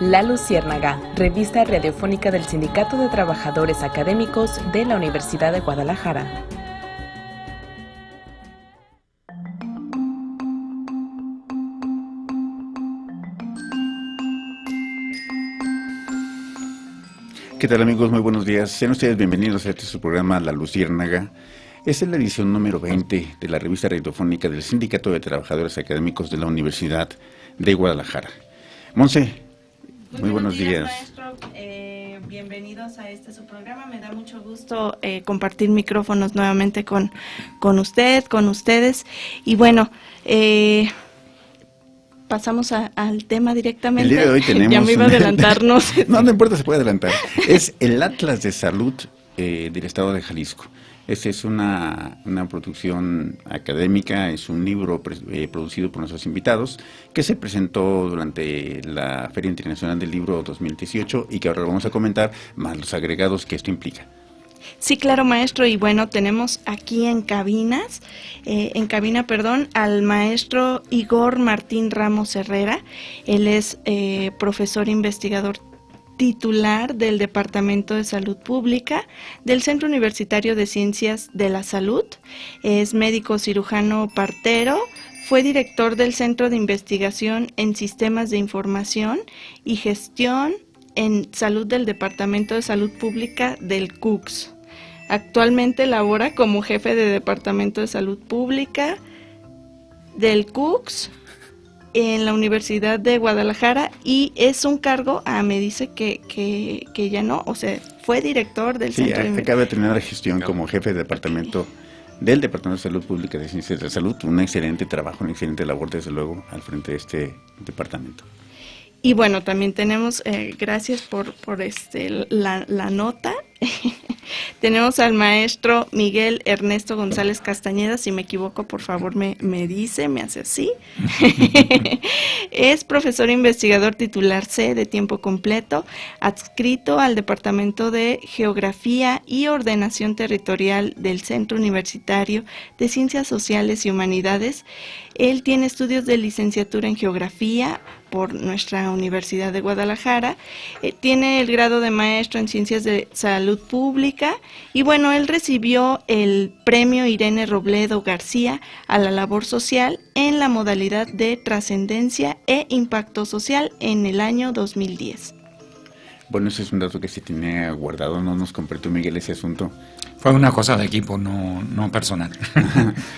La Luciérnaga, revista radiofónica del Sindicato de Trabajadores Académicos de la Universidad de Guadalajara. ¿Qué tal, amigos? Muy buenos días. Sean ustedes bienvenidos a su programa La Luciérnaga. Esta es la edición número 20 de la revista radiofónica del Sindicato de Trabajadores Académicos de la Universidad de Guadalajara. Monse, muy buenos días. Maestro. Bienvenidos a su programa. Me da mucho gusto compartir micrófonos nuevamente con usted, con ustedes. Y bueno, pasamos al tema directamente. El día de hoy tenemos... Ya me iba a adelantarnos. No importa, se puede adelantar. Es el Atlas de Salud del Estado de Jalisco. Esta es una producción académica, es un libro producido por nuestros invitados, que se presentó durante la Feria Internacional del Libro 2018 y que ahora vamos a comentar, más los agregados que esto implica. Sí, claro, maestro, y bueno, tenemos aquí en cabina, al maestro Igor Martín Ramos Herrera. Él es profesor investigador titular del Departamento de Salud Pública del Centro Universitario de Ciencias de la Salud, es médico cirujano partero, fue director del Centro de Investigación en Sistemas de Información y Gestión en Salud del Departamento de Salud Pública del CUCS. Actualmente labora como jefe de Departamento de Salud Pública del CUCS en la Universidad de Guadalajara y es un cargo, me dice que ya no, o sea, fue director del Centro de... Sí, acaba de terminar la gestión como jefe de departamento del Departamento de Salud Pública de Ciencias de la Salud. Un excelente trabajo, una excelente labor, desde luego, al frente de este departamento. Y bueno, también tenemos, gracias por la nota, tenemos al maestro Miguel Ernesto González Castañeda, si me equivoco, por favor me dice, me hace así. Es profesor investigador titular C de tiempo completo, adscrito al Departamento de Geografía y Ordenación Territorial del Centro Universitario de Ciencias Sociales y Humanidades. Él tiene estudios de licenciatura en Geografía por nuestra Universidad de Guadalajara, tiene el grado de maestro en Ciencias de Salud Pública y bueno, él recibió el premio Irene Robledo García a la labor social en la modalidad de trascendencia e impacto social en el año 2010. Bueno, ese es un dato que se tiene guardado, no nos completó Miguel ese asunto. Fue una cosa de equipo, no personal.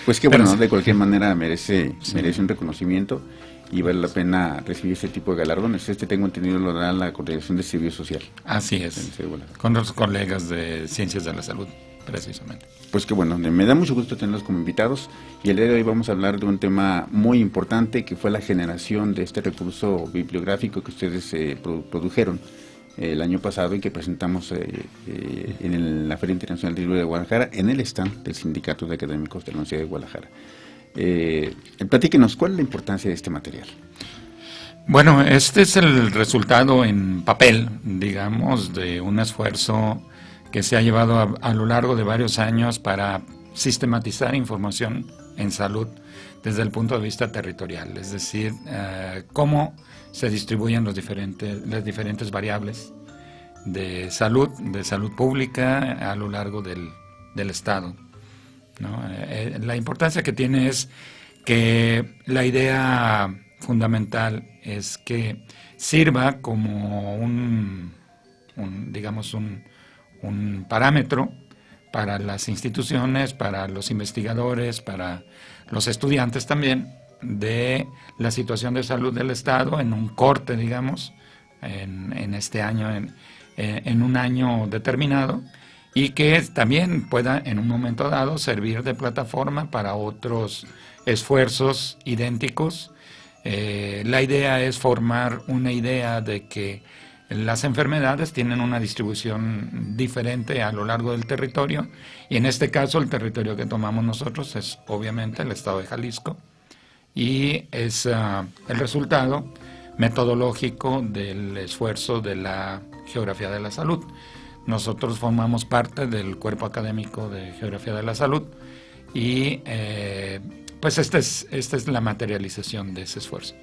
Pues que bueno, de cualquier manera merece un reconocimiento y vale la pena recibir este tipo de galardones. Tengo entendido, lo da la Coordinación de Servicio Social. Así es, con los colegas de Ciencias de la Salud, precisamente. Pues que bueno, me da mucho gusto tenerlos como invitados y el día de hoy vamos a hablar de un tema muy importante que fue la generación de este recurso bibliográfico que ustedes produjeron el año pasado y que presentamos en la Feria Internacional del Libro de Guadalajara en el stand del Sindicato de Académicos de la Universidad de Guadalajara. Platíquenos, ¿cuál es la importancia de este material? Bueno, este es el resultado en papel, digamos, de un esfuerzo que se ha llevado a lo largo de varios años para sistematizar información en salud desde el punto de vista territorial, es decir, cómo se distribuyen las diferentes variables de salud pública a lo largo del Estado, ¿no? La importancia que tiene es que la idea fundamental es que sirva como un parámetro para las instituciones, para los investigadores, para los estudiantes también, de la situación de salud del Estado en un corte, digamos, en este año, en un año determinado, y que también pueda en un momento dado servir de plataforma para otros esfuerzos idénticos. La idea es formar una idea de que las enfermedades tienen una distribución diferente a lo largo del territorio, y en este caso el territorio que tomamos nosotros es obviamente el Estado de Jalisco, y es el resultado metodológico del esfuerzo de la Geografía de la Salud. Nosotros formamos parte del cuerpo académico de Geografía de la Salud y pues esta es la materialización de ese esfuerzo.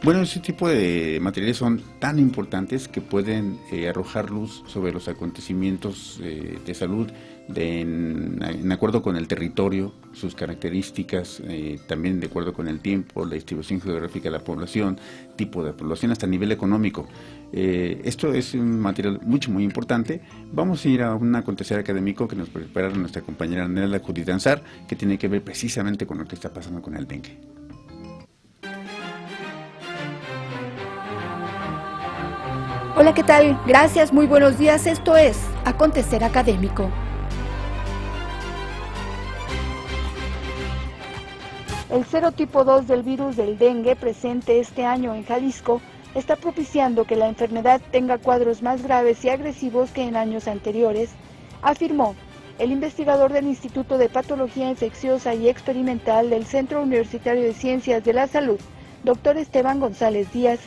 Bueno, ese tipo de materiales son tan importantes que pueden arrojar luz sobre los acontecimientos de salud en acuerdo con el territorio, sus características, también de acuerdo con el tiempo, la distribución geográfica de la población, tipo de población, hasta nivel económico. Esto es un material muy importante. Vamos a ir a un acontecer académico que nos prepara nuestra compañera Nela Cudidanzar, que tiene que ver precisamente con lo que está pasando con el dengue. Hola, ¿qué tal? Gracias, muy buenos días. Esto es Acontecer Académico. El serotipo 2 del virus del dengue presente este año en Jalisco está propiciando que la enfermedad tenga cuadros más graves y agresivos que en años anteriores, afirmó el investigador del Instituto de Patología Infecciosa y Experimental del Centro Universitario de Ciencias de la Salud, Dr. Esteban González Díaz.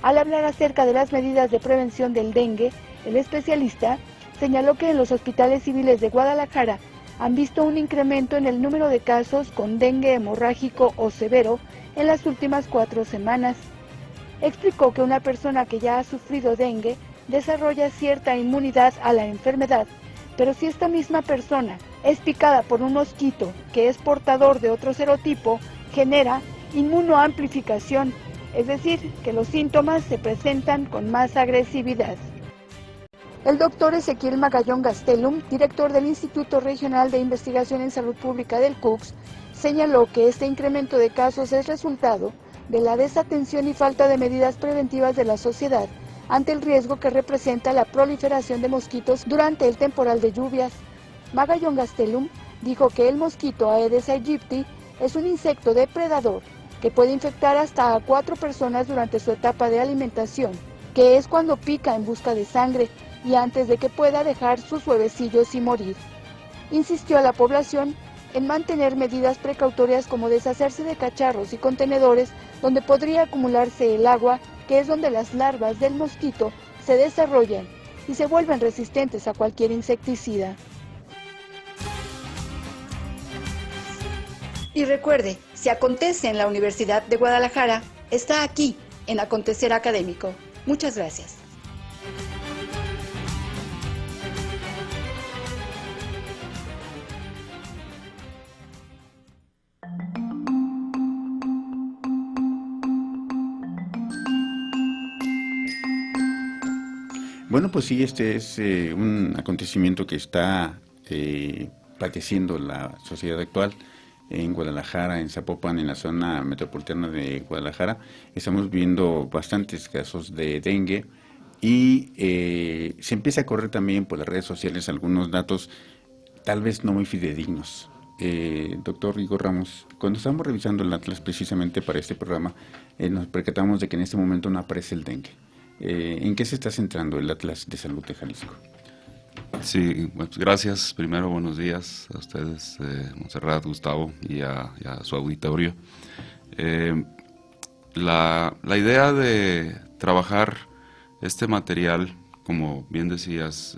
Al hablar acerca de las medidas de prevención del dengue, el especialista señaló que en los hospitales civiles de Guadalajara han visto un incremento en el número de casos con dengue hemorrágico o severo en las últimas 4 semanas. Explicó que una persona que ya ha sufrido dengue desarrolla cierta inmunidad a la enfermedad, pero si esta misma persona es picada por un mosquito que es portador de otro serotipo, genera inmunoamplificación, es decir, que los síntomas se presentan con más agresividad. El doctor Ezequiel Magallón Gastelum, director del Instituto Regional de Investigación en Salud Pública del CUCS, señaló que este incremento de casos es resultado de la desatención y falta de medidas preventivas de la sociedad ante el riesgo que representa la proliferación de mosquitos durante el temporal de lluvias. Magallón Gastelum dijo que el mosquito Aedes aegypti es un insecto depredador que puede infectar hasta a 4 personas durante su etapa de alimentación, que es cuando pica en busca de sangre y antes de que pueda dejar sus huevecillos y morir. Insistió a la población en mantener medidas precautorias como deshacerse de cacharros y contenedores donde podría acumularse el agua, que es donde las larvas del mosquito se desarrollan y se vuelven resistentes a cualquier insecticida. Y recuerde, si acontece en la Universidad de Guadalajara, está aquí, en Acontecer Académico. Muchas gracias. Bueno, pues sí, este es un acontecimiento que está padeciendo la sociedad actual. En Guadalajara, en Zapopan, en la zona metropolitana de Guadalajara, estamos viendo bastantes casos de dengue y se empieza a correr también por las redes sociales algunos datos tal vez no muy fidedignos. Doctor Igor Ramos, cuando estamos revisando el Atlas precisamente para este programa, nos percatamos de que en este momento no aparece el dengue. ¿En qué se está centrando el Atlas de Salud de Jalisco? Sí, pues gracias. Primero, buenos días a ustedes, Montserrat, Gustavo y a su auditorio. La idea de trabajar este material, como bien decías,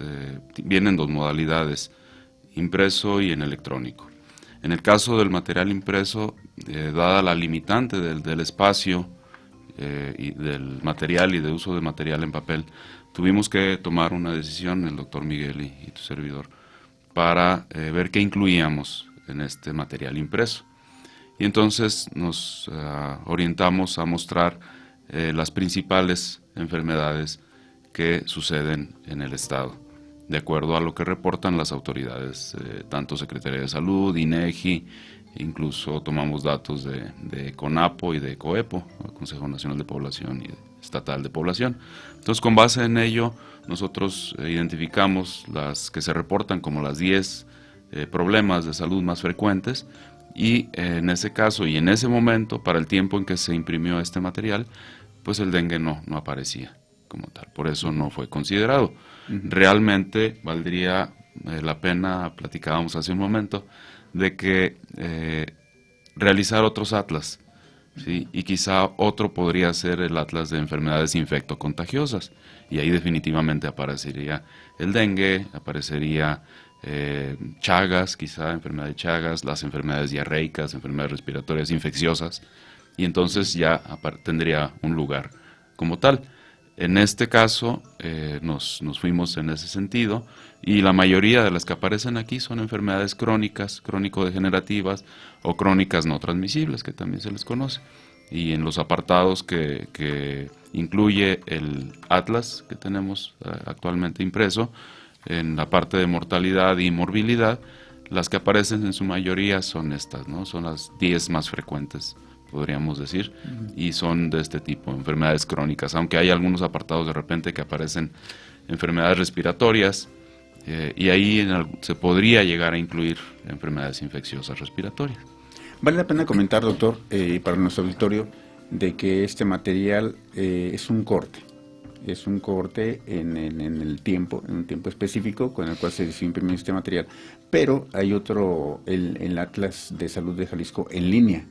viene en 2 modalidades, impreso y en electrónico. En el caso del material impreso, dada la limitante del espacio y del material y de uso de material en papel, tuvimos que tomar una decisión, el doctor Miguel y tu servidor, para ver qué incluíamos en este material impreso. Y entonces nos orientamos a mostrar las principales enfermedades que suceden en el Estado, de acuerdo a lo que reportan las autoridades, tanto Secretaría de Salud, INEGI, incluso tomamos datos de CONAPO y de COEPO, el Consejo Nacional de Población y Estatal de Población. Entonces, con base en ello, nosotros identificamos las que se reportan como las 10 problemas de salud más frecuentes, y en ese caso y en ese momento, para el tiempo en que se imprimió este material, pues el dengue no aparecía como tal, por eso no fue considerado. Realmente valdría la pena, platicábamos hace un momento, de que realizar otros atlas, ¿sí? Y quizá otro podría ser el atlas de enfermedades infectocontagiosas, y ahí definitivamente aparecería el dengue, aparecería Chagas, quizá enfermedad de Chagas, las enfermedades diarreicas, enfermedades respiratorias infecciosas, y entonces ya tendría un lugar como tal. En este caso nos fuimos en ese sentido, y la mayoría de las que aparecen aquí son enfermedades crónicas, crónico-degenerativas o crónicas no transmisibles, que también se les conoce. Y en los apartados que incluye el atlas que tenemos actualmente impreso, en la parte de mortalidad y morbilidad, las que aparecen en su mayoría son estas, ¿no? Son las 10 más frecuentes, podríamos decir, y son de este tipo, enfermedades crónicas, aunque hay algunos apartados de repente que aparecen enfermedades respiratorias, y ahí se podría llegar a incluir enfermedades infecciosas respiratorias. Vale la pena comentar, doctor, para nuestro auditorio, de que este material es un corte en el tiempo, en un tiempo específico con el cual se decidió imprimir este material, pero hay otro, el Atlas de Salud de Jalisco en línea,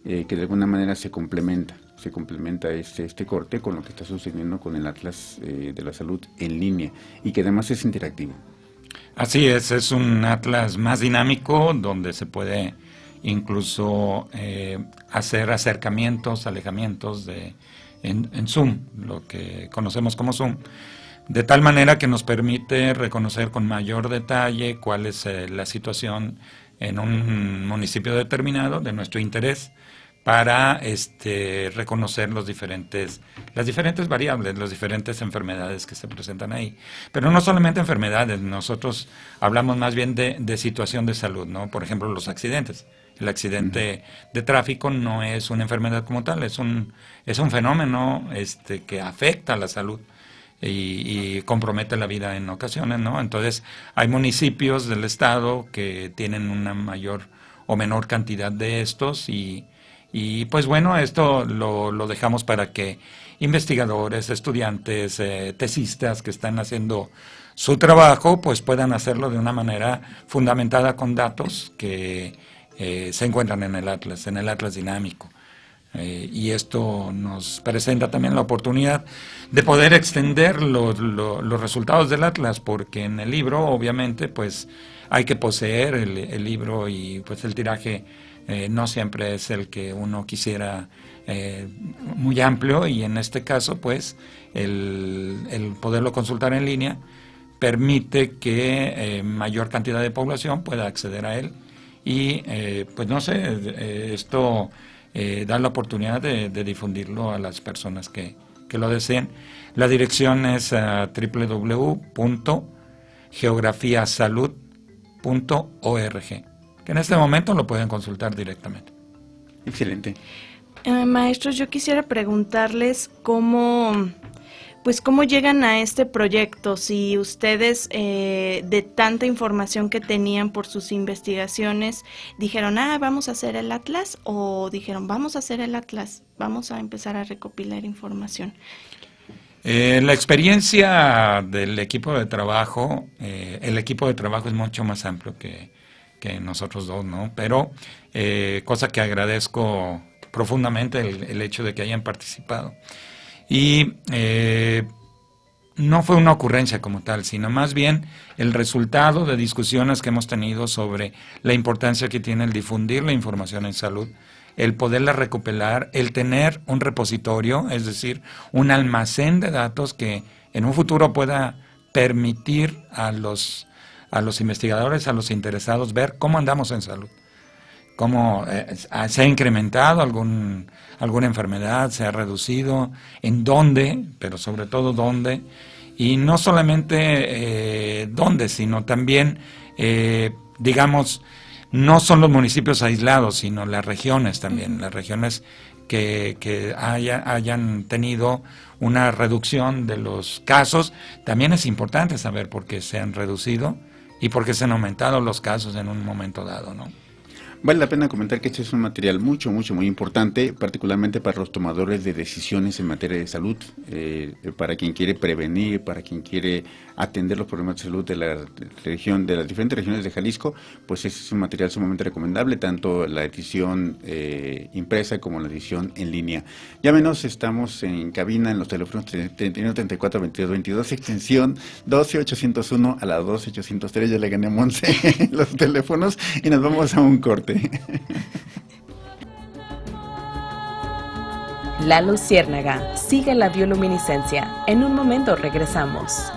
que de alguna manera se complementa este corte con lo que está sucediendo con el Atlas de la Salud en línea, y que además es interactivo. Así es un atlas más dinámico donde se puede incluso hacer acercamientos, alejamientos en Zoom, lo que conocemos como Zoom, de tal manera que nos permite reconocer con mayor detalle cuál es la situación en un municipio determinado de nuestro interés, para reconocer las diferentes variables, las diferentes enfermedades que se presentan ahí. Pero no solamente enfermedades, nosotros hablamos más bien de situación de salud, ¿no? Por ejemplo, los accidentes. El accidente de tráfico no es una enfermedad como tal, es un fenómeno que afecta a la salud y compromete la vida en ocasiones, ¿no? Entonces, hay municipios del estado que tienen una mayor o menor cantidad de estos, y pues bueno, esto lo dejamos para que investigadores, estudiantes, tesistas que están haciendo su trabajo, pues puedan hacerlo de una manera fundamentada con datos que se encuentran en el Atlas dinámico. Y esto nos presenta también la oportunidad de poder extender los resultados del Atlas, porque en el libro obviamente pues hay que poseer el libro, y pues el tiraje no siempre es el que uno quisiera, muy amplio, y en este caso pues el poderlo consultar en línea permite que mayor cantidad de población pueda acceder a él, y pues no sé, esto da la oportunidad de difundirlo a las personas que lo deseen. La dirección es www.geografiasalud.org, que en este momento lo pueden consultar directamente. Excelente. Maestros, yo quisiera preguntarles cómo llegan a este proyecto, si ustedes de tanta información que tenían por sus investigaciones dijeron, vamos a hacer el Atlas, o dijeron, vamos a hacer el Atlas, vamos a empezar a recopilar información. La experiencia del equipo de trabajo, el equipo de trabajo es mucho más amplio que nosotros dos, ¿no? Pero cosa que agradezco profundamente el hecho de que hayan participado. Y no fue una ocurrencia como tal, sino más bien el resultado de discusiones que hemos tenido sobre la importancia que tiene el difundir la información en salud, el poderla recopilar, el tener un repositorio, es decir, un almacén de datos que en un futuro pueda permitir a los investigadores, a los interesados, ver cómo andamos en salud, cómo se ha incrementado alguna enfermedad, se ha reducido, en dónde, pero sobre todo dónde, y no solamente dónde, sino también, digamos, no son los municipios aislados, sino las regiones también, las regiones que hayan tenido una reducción de los casos. También es importante saber por qué se han reducido y por qué se han aumentado los casos en un momento dado, ¿no? Vale la pena comentar que este es un material muy importante, particularmente para los tomadores de decisiones en materia de salud, para quien quiere prevenir, para quien quiere atender los problemas de salud de la región, de las diferentes regiones de Jalisco. Pues este es un material sumamente recomendable, tanto la edición impresa como la edición en línea. Llámenos, estamos en cabina en los teléfonos 31 34 22 22, extensión 12801 a la 12803. Ya le gané a Monse los teléfonos y nos vamos a un corte. La luciérnaga sigue la bioluminiscencia. En un momento regresamos.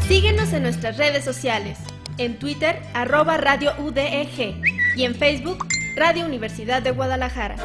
Síguenos en nuestras redes sociales. En Twitter, @Radio UDEG. Y en Facebook, Radio Universidad de Guadalajara.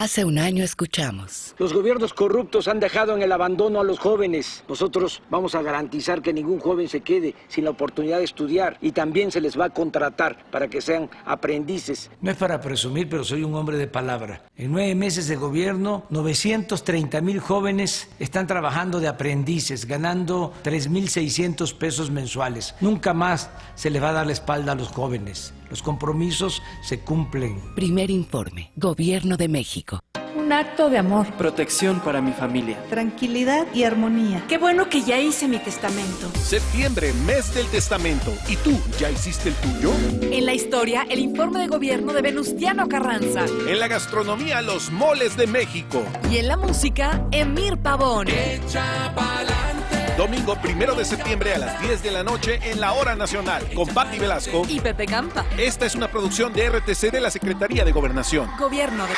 Hace un año escuchamos: los gobiernos corruptos han dejado en el abandono a los jóvenes. Nosotros vamos a garantizar que ningún joven se quede sin la oportunidad de estudiar y también se les va a contratar para que sean aprendices. No es para presumir, pero soy un hombre de palabra. En 9 meses de gobierno, 930,000 jóvenes están trabajando de aprendices, ganando 3,600 pesos mensuales. Nunca más se les va a dar la espalda a los jóvenes. Los compromisos se cumplen. Primer informe, Gobierno de México. Un acto de amor. Protección para mi familia. Tranquilidad y armonía. Qué bueno que ya hice mi testamento. Septiembre, mes del testamento. ¿Y tú, ya hiciste el tuyo? En la historia, el informe de gobierno de Venustiano Carranza. En la gastronomía, los moles de México. Y en la música, Emir Pavón. Echa pa'lante. Domingo 1 de septiembre a las 10 de la noche en la Hora Nacional, con Patti Velasco y Pepe Campa. Esta es una producción de RTC de la Secretaría de Gobernación. Gobierno de...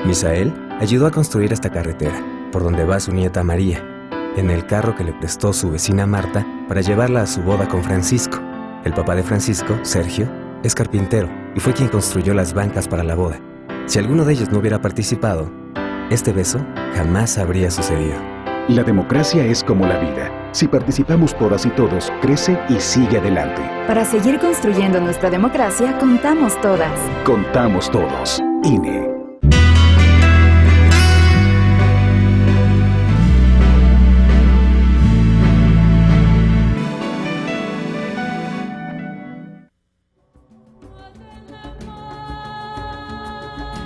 Misael ayudó a construir esta carretera, por donde va su nieta María, en el carro que le prestó su vecina Marta para llevarla a su boda con Francisco. El papá de Francisco, Sergio, es carpintero y fue quien construyó las bancas para la boda. Si alguno de ellos no hubiera participado, este beso jamás habría sucedido. La democracia es como la vida. Si participamos todas y todos, crece y sigue adelante. Para seguir construyendo nuestra democracia, contamos todas. Contamos todos. INE.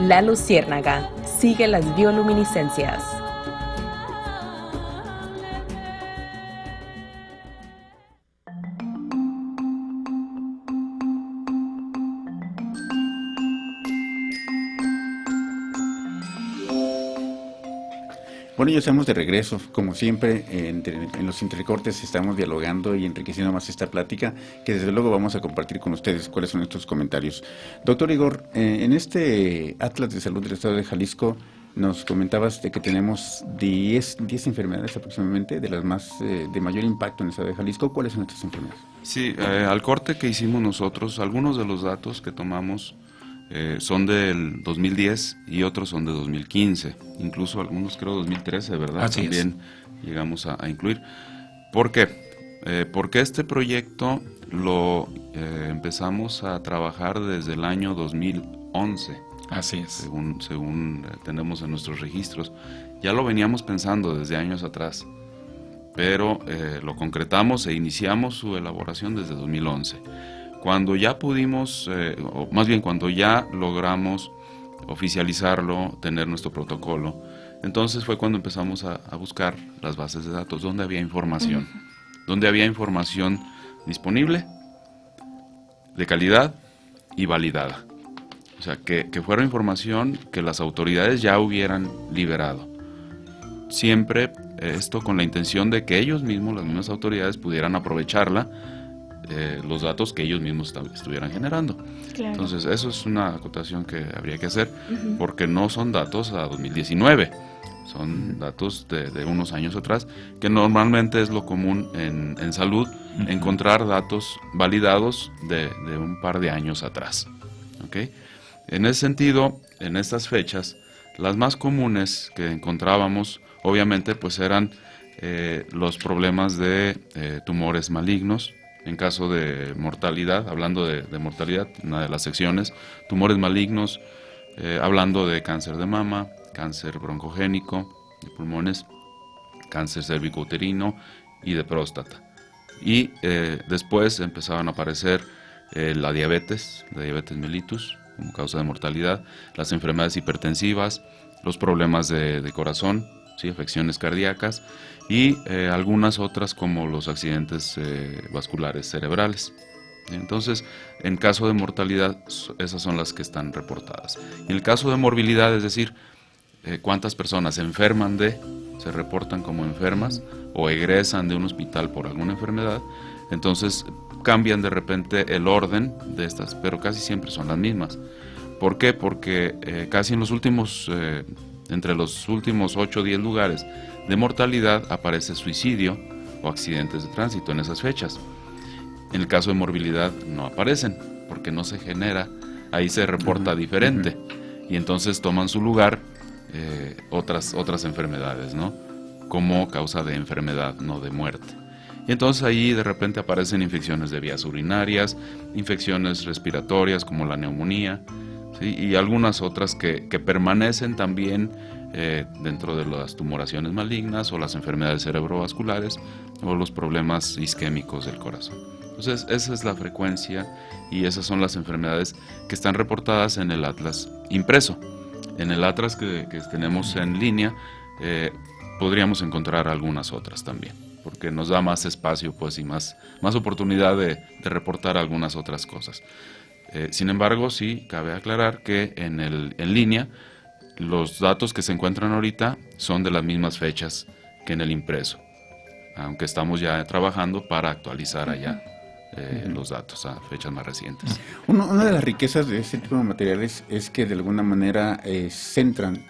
La luciérnaga sigue las bioluminiscencias. Bueno, ya estamos de regreso. Como siempre, en los entrecortes estamos dialogando y enriqueciendo más esta plática, que desde luego vamos a compartir con ustedes cuáles son nuestros comentarios. Doctor Igor, en este Atlas de Salud del Estado de Jalisco, nos comentabas de que tenemos 10 enfermedades aproximadamente, de las más de mayor impacto en el Estado de Jalisco. ¿Cuáles son estas enfermedades? Sí, al corte que hicimos nosotros, algunos de los datos que tomamos son del 2010 y otros son de 2015, incluso algunos creo 2013, ¿verdad? Así también llegamos a incluir. ¿Por qué? Porque este proyecto lo empezamos a trabajar desde el año 2011. Así es. Según tenemos en nuestros registros. Ya lo veníamos pensando desde años atrás, pero lo concretamos e iniciamos su elaboración desde 2011. Cuando ya pudimos, o más bien cuando ya logramos oficializarlo, tener nuestro protocolo, entonces fue cuando empezamos a buscar las bases de datos, donde había información, donde había información disponible, de calidad y validada. O sea, que fuera información que las autoridades ya hubieran liberado. Siempre esto con la intención de que ellos mismos, las mismas autoridades, pudieran aprovecharla, los datos que ellos mismos estuvieran generando. Claro. Entonces, eso es una acotación que habría que hacer, porque no son datos a 2019, son datos de unos años atrás, que normalmente es lo común en salud, encontrar datos validados de un par de años atrás. ¿Okay? En ese sentido, en estas fechas, las más comunes que encontrábamos, obviamente, pues eran los problemas de tumores malignos. En caso de mortalidad, hablando de mortalidad, una de las secciones, tumores malignos, hablando de cáncer de mama, cáncer broncogénico, de pulmones, cáncer cérvico-uterino y de próstata. Y después empezaban a aparecer la diabetes mellitus como causa de mortalidad, las enfermedades hipertensivas, los problemas de corazón, ¿sí? Afecciones cardíacas y algunas otras como los accidentes vasculares cerebrales. Entonces, en caso de mortalidad, esas son las que están reportadas. Y en el caso de morbilidad, es decir, cuántas personas se reportan como enfermas o egresan de un hospital por alguna enfermedad, Entonces cambian de repente el orden de estas, pero casi siempre son las mismas. ¿Por qué? Porque casi en los últimos, entre los últimos 8 o 10 lugares de mortalidad aparece suicidio o accidentes de tránsito en esas fechas. En el caso de morbilidad no aparecen, porque no se genera, ahí se reporta diferente, y entonces toman su lugar otras enfermedades, ¿no? Como causa de enfermedad, no de muerte. Y entonces ahí de repente aparecen infecciones de vías urinarias, infecciones respiratorias como la neumonía, ¿sí? Y algunas otras que permanecen también dentro de las tumoraciones malignas o las enfermedades cerebrovasculares o los problemas isquémicos del corazón. Entonces esa es la frecuencia y esas son las enfermedades que están reportadas en el atlas impreso. En el atlas que tenemos en línea podríamos encontrar algunas otras también, porque nos da más espacio pues y más oportunidad de reportar algunas otras cosas. Sin embargo, sí, cabe aclarar que en línea los datos que se encuentran ahorita son de las mismas fechas que en el impreso, aunque estamos ya trabajando para actualizar allá los datos a fechas más recientes. Una de las riquezas de este tipo de materiales es que de alguna manera centran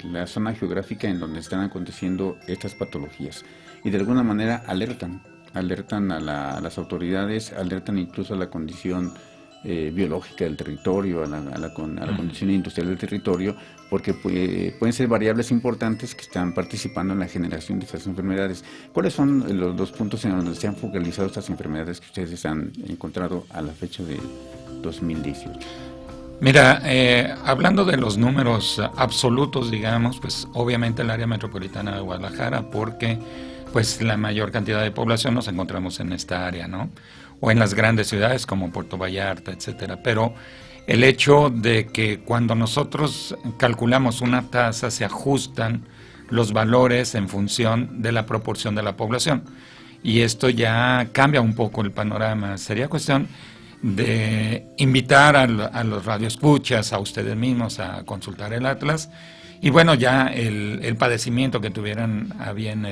la zona geográfica en donde están aconteciendo estas patologías y de alguna manera alertan a las autoridades, alertan incluso a la condición biológica del territorio, a la condición industrial del territorio, porque pueden ser variables importantes que están participando en la generación de estas enfermedades. ¿Cuáles son los 2 puntos en donde se han focalizado estas enfermedades que ustedes han encontrado a la fecha de 2018? Mira, hablando de los números absolutos, digamos, pues obviamente el área metropolitana de Guadalajara, porque pues la mayor cantidad de población nos encontramos en esta área, ¿no? O en las grandes ciudades como Puerto Vallarta, etcétera. Pero el hecho de que cuando nosotros calculamos una tasa se ajustan los valores en función de la proporción de la población. Y esto ya cambia un poco el panorama. Sería cuestión de invitar a los radioescuchas, a ustedes mismos a consultar el atlas. Y bueno, ya el padecimiento que tuvieran a bien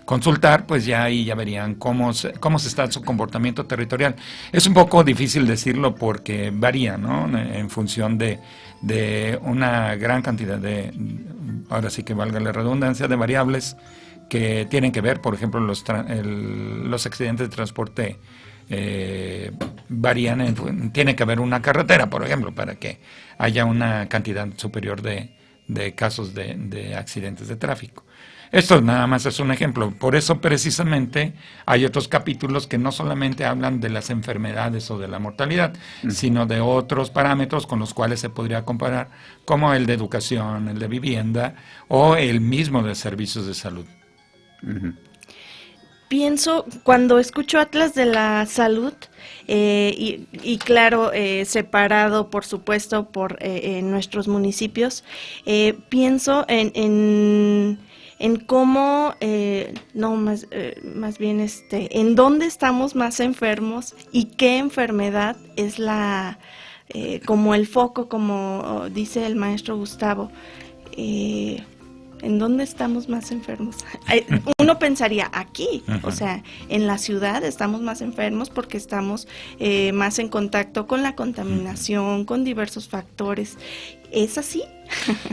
consultar, pues ya ahí ya verían cómo se está su comportamiento territorial. Es un poco difícil decirlo porque varía, ¿no? En función de una gran cantidad ahora sí que valga la redundancia, de variables que tienen que ver, por ejemplo, los accidentes de transporte varían, tiene que haber una carretera, por ejemplo, para que haya una cantidad superior de casos de accidentes de tráfico. Esto nada más es un ejemplo. Por eso precisamente hay otros capítulos que no solamente hablan de las enfermedades o de la mortalidad, sino de otros parámetros con los cuales se podría comparar, como el de educación, el de vivienda o el mismo de servicios de salud. Pienso, cuando escucho Atlas de la Salud, y claro, separado por supuesto por nuestros municipios, pienso en cómo, más bien en dónde estamos más enfermos y qué enfermedad es como el foco, como dice el maestro Gustavo. ¿En dónde estamos más enfermos? Uno pensaría aquí, o sea, en la ciudad estamos más enfermos porque estamos más en contacto con la contaminación, con diversos factores. ¿Es así?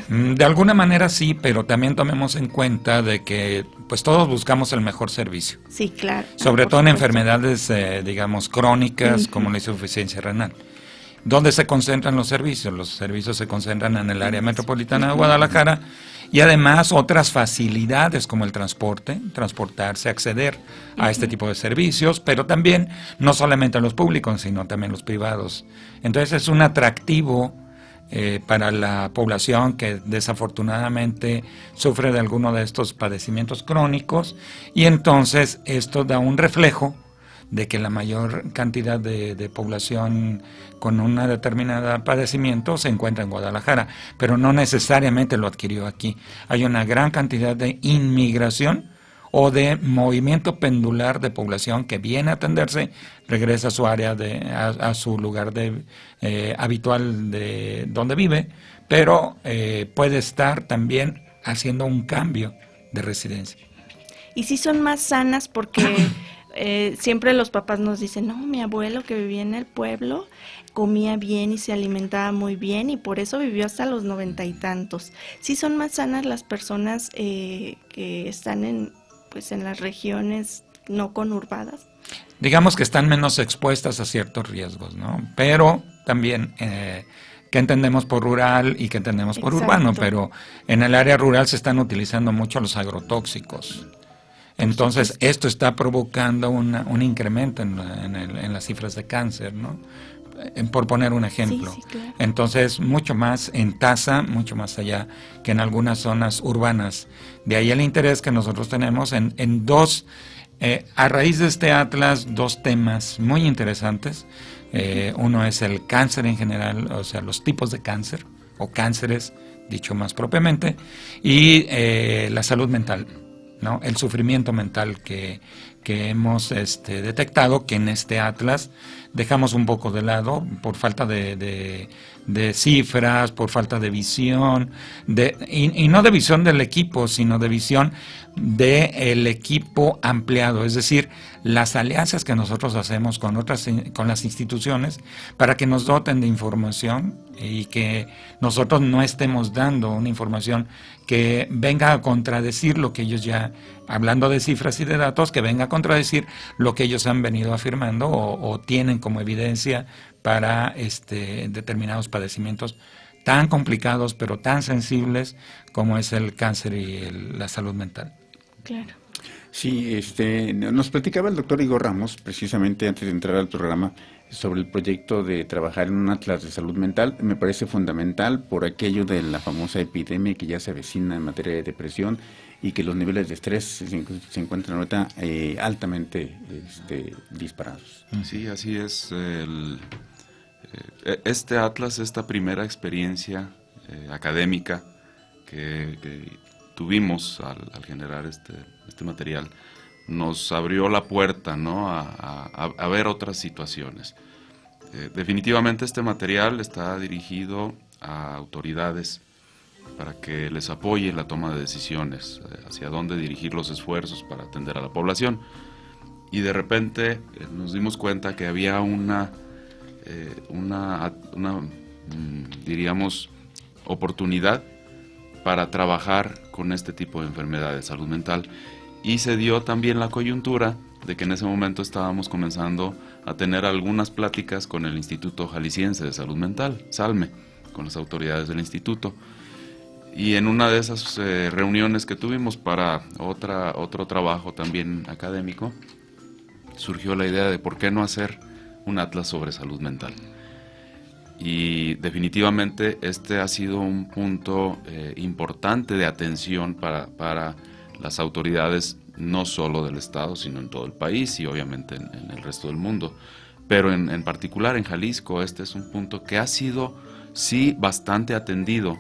De alguna manera sí, pero también tomemos en cuenta de que pues todos buscamos el mejor servicio. Sí, claro. Sobre todo en enfermedades, digamos, crónicas, como la insuficiencia renal. ¿Dónde se concentran los servicios? Los servicios se concentran en el área metropolitana de Guadalajara y además otras facilidades como el transportarse, acceder a este tipo de servicios, pero también no solamente a los públicos, sino también los privados. Entonces es un atractivo para la población que desafortunadamente sufre de alguno de estos padecimientos crónicos, y entonces esto da un reflejo de que la mayor cantidad de población con una determinada padecimiento se encuentra en Guadalajara, pero no necesariamente lo adquirió aquí. Hay una gran cantidad de inmigración o de movimiento pendular de población que viene a atenderse, regresa a su área, a su lugar habitual de donde vive, pero puede estar también haciendo un cambio de residencia. Y si son más sanas porque siempre los papás nos dicen, no, mi abuelo que vivía en el pueblo comía bien y se alimentaba muy bien y por eso vivió hasta los 90 y tantos. Sí son más sanas las personas que están en las regiones no conurbadas. Digamos que están menos expuestas a ciertos riesgos, ¿no? Pero también, ¿qué entendemos por rural y qué entendemos por urbano? Pero en el área rural se están utilizando mucho los agrotóxicos. Entonces, esto está provocando un incremento en las cifras de cáncer, ¿no? Por poner un ejemplo. Sí, claro. Entonces, mucho más en tasa, mucho más allá que en algunas zonas urbanas. De ahí el interés que nosotros tenemos en dos, a raíz de este atlas, dos temas muy interesantes. Uno es el cáncer en general, o sea, los tipos de cáncer, o cánceres, dicho más propiamente, y la salud mental, ¿no? El sufrimiento mental que hemos detectado, que en este atlas dejamos un poco de lado por falta de cifras, por falta de visión, y no de visión del equipo, sino de visión del equipo ampliado, es decir, las alianzas que nosotros hacemos con las instituciones para que nos doten de información y que nosotros no estemos dando una información que venga a contradecir lo que ellos ya, hablando de cifras y de datos, que venga a contradecir lo que ellos han venido afirmando o tienen como evidencia para determinados padecimientos tan complicados pero tan sensibles como es el cáncer y la salud mental. Claro. Sí, nos platicaba el doctor Igor Ramos, precisamente antes de entrar al programa, sobre el proyecto de trabajar en un atlas de salud mental. Me parece fundamental por aquello de la famosa epidemia que ya se avecina en materia de depresión y que los niveles de estrés se encuentran ahorita altamente disparados. Sí, así es. Este atlas, esta primera experiencia académica que tuvimos al generar este material, nos abrió la puerta, ¿no?, a ver otras situaciones. Definitivamente este material está dirigido a autoridades para que les apoye la toma de decisiones, hacia dónde dirigir los esfuerzos para atender a la población. Y de repente nos dimos cuenta que había una diríamos, oportunidad para trabajar con este tipo de enfermedades de salud mental. Y se dio también la coyuntura de que en ese momento estábamos comenzando a tener algunas pláticas con el Instituto Jalisciense de Salud Mental, SALME, con las autoridades del instituto. Y en una de esas reuniones que tuvimos para otro trabajo también académico, surgió la idea de por qué no hacer un atlas sobre salud mental. Y definitivamente este ha sido un punto importante de atención para las autoridades, no solo del Estado, sino en todo el país y obviamente en el resto del mundo. Pero en particular en Jalisco, este es un punto que ha sido, sí, bastante atendido,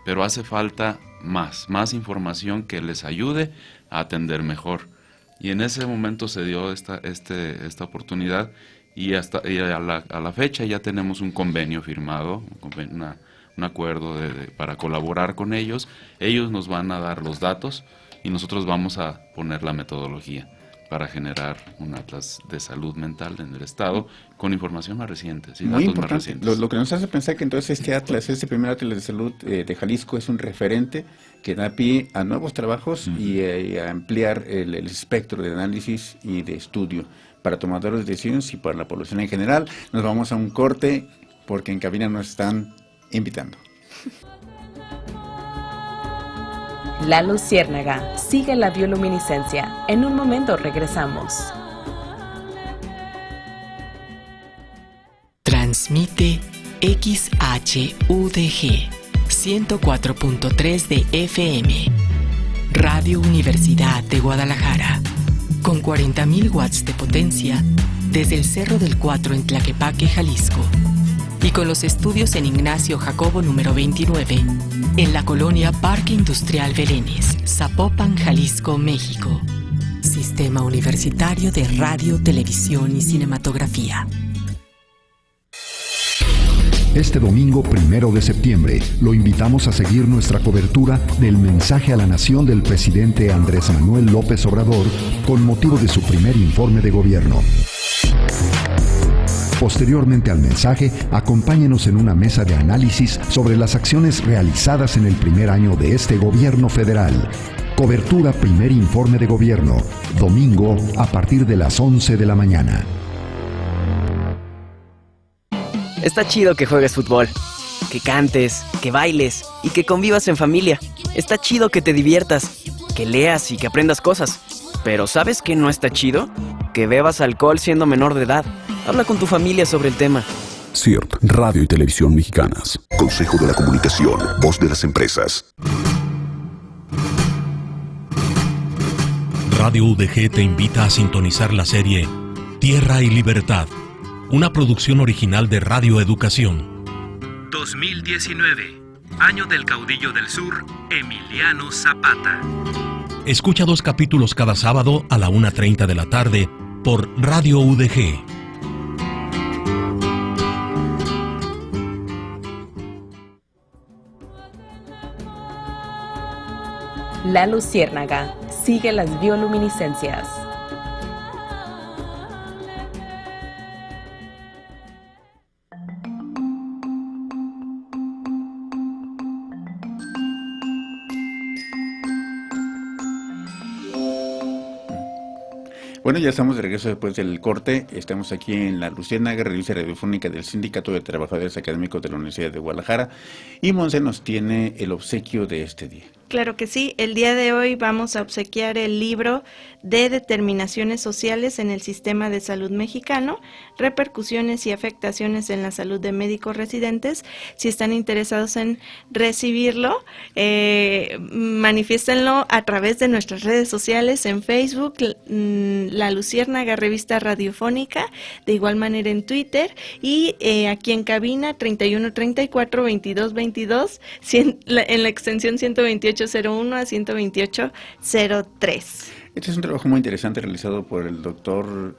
pero hace falta más información que les ayude a atender mejor. Y en ese momento se dio esta oportunidad y a la fecha ya tenemos un convenio firmado, un acuerdo para colaborar con ellos. Ellos nos van a dar los datos y nosotros vamos a poner la metodología para generar un atlas de salud mental en el Estado con información más reciente, ¿sí? Muy Datos importante. más recientes. Lo que nos hace pensar que entonces este primer atlas de salud de Jalisco es un referente que da pie a nuevos trabajos y a ampliar el espectro de análisis y de estudio para tomadores de decisiones y para la población en general. Nos vamos a un corte porque en cabina nos están invitando. La Luciérnaga, sigue la bioluminiscencia. En un momento regresamos. Transmite XHUDG 104.3 de FM. Radio Universidad de Guadalajara. Con 40.000 watts de potencia desde el Cerro del Cuatro en Tlaquepaque, Jalisco. Y con los estudios en Ignacio Jacobo número 29, en la colonia Parque Industrial Belénes, Zapopan, Jalisco, México. Sistema Universitario de Radio, Televisión y Cinematografía. Este domingo 1 de septiembre lo invitamos a seguir nuestra cobertura del mensaje a la nación del presidente Andrés Manuel López Obrador con motivo de su primer informe de gobierno. Posteriormente al mensaje, acompáñenos en una mesa de análisis sobre las acciones realizadas en el primer año de este gobierno federal. Cobertura Primer Informe de Gobierno, domingo a partir de las 11 de la mañana. Está chido que juegues fútbol, que cantes, que bailes y que convivas en familia. Está chido que te diviertas, que leas y que aprendas cosas. Pero ¿sabes qué no está chido? Que bebas alcohol siendo menor de edad. Habla con tu familia sobre el tema. CIRT, Radio y Televisión Mexicanas. Consejo de la Comunicación, voz de las empresas. Radio UDG te invita a sintonizar la serie Tierra y Libertad, una producción original de Radio Educación. 2019, año del caudillo del sur, Emiliano Zapata. Escucha 2 capítulos cada sábado a la 1:30 de la tarde por Radio UDG. La Luciérnaga sigue las bioluminiscencias. Bueno, ya estamos de regreso después del corte. Estamos aquí en La Luciérnaga, revista radiofónica del Sindicato de Trabajadores Académicos de la Universidad de Guadalajara. Y Monse nos tiene el obsequio de este día. Claro que sí, el día de hoy vamos a obsequiar el libro de Determinaciones Sociales en el Sistema de Salud Mexicano, repercusiones y afectaciones en la salud de médicos residentes. Si están interesados en recibirlo, manifiéstenlo a través de nuestras redes sociales, en Facebook, La Luciérnaga Revista Radiofónica, de igual manera en Twitter, y aquí en cabina 3134-2222, en la extensión 12801 a 12803. Este es un trabajo muy interesante realizado por el doctor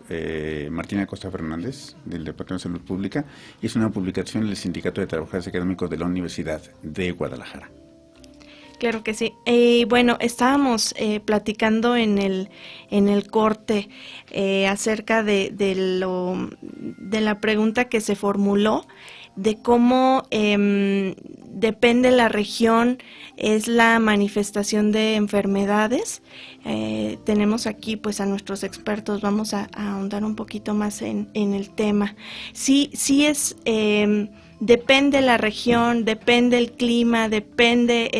Martín Acosta Fernández, del Departamento de Salud Pública, y es una publicación del Sindicato de Trabajadores Académicos de la Universidad de Guadalajara. Claro que sí. Bueno, estábamos platicando en el corte acerca de la pregunta que se formuló, de cómo depende la región, es la manifestación de enfermedades. Tenemos aquí pues a nuestros expertos, vamos a ahondar un poquito más en el tema. Sí es, depende la región, depende el clima, depende